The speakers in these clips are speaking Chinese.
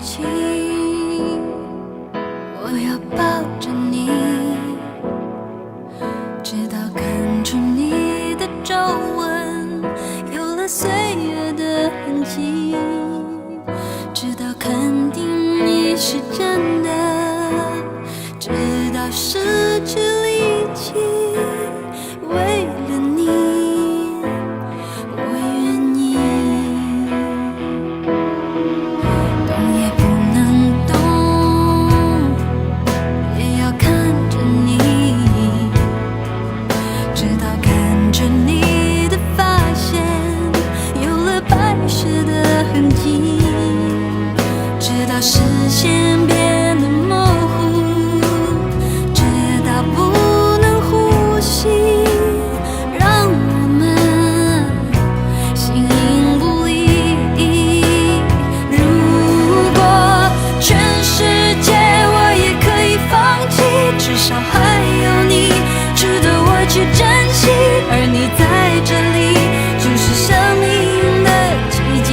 起，我要抱着你，直到看出你的皱纹有了岁月的痕迹，直到肯定你是真的，直到失去力气，为了你我愿意。动也不能动，也要看着你，直到看着你的发线有了白雪的痕迹，直到视线变得模糊，直到不能呼吸，让我们形影不离。如果全世界我也可以放弃，至少还有你值得我去珍惜，而你在这里就是生命的奇迹。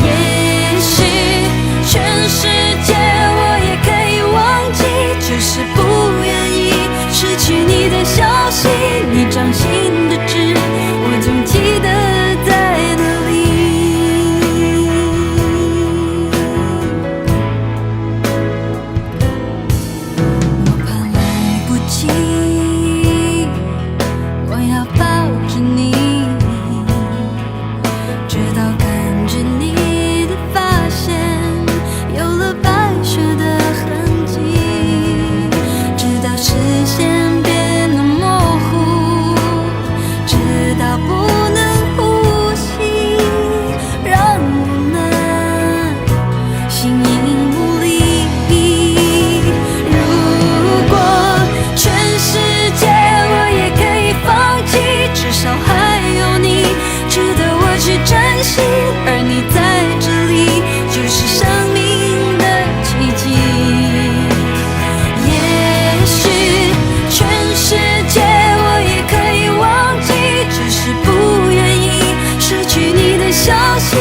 也许全世界我也可以忘记，只是不愿意失去你的消息，你掌心的痣我总记得在哪里。我怕来不及，我要抱着你，直到看着你的发线有了白雪的痕迹，直到视线变得模糊，直到不能呼吸，让我们形影不离。如果全世界我也可以放弃，至少还有你值得我去珍惜，而你在这里就是生命的奇迹。也许全世界我也可以忘记，只是不愿意失去你的消息，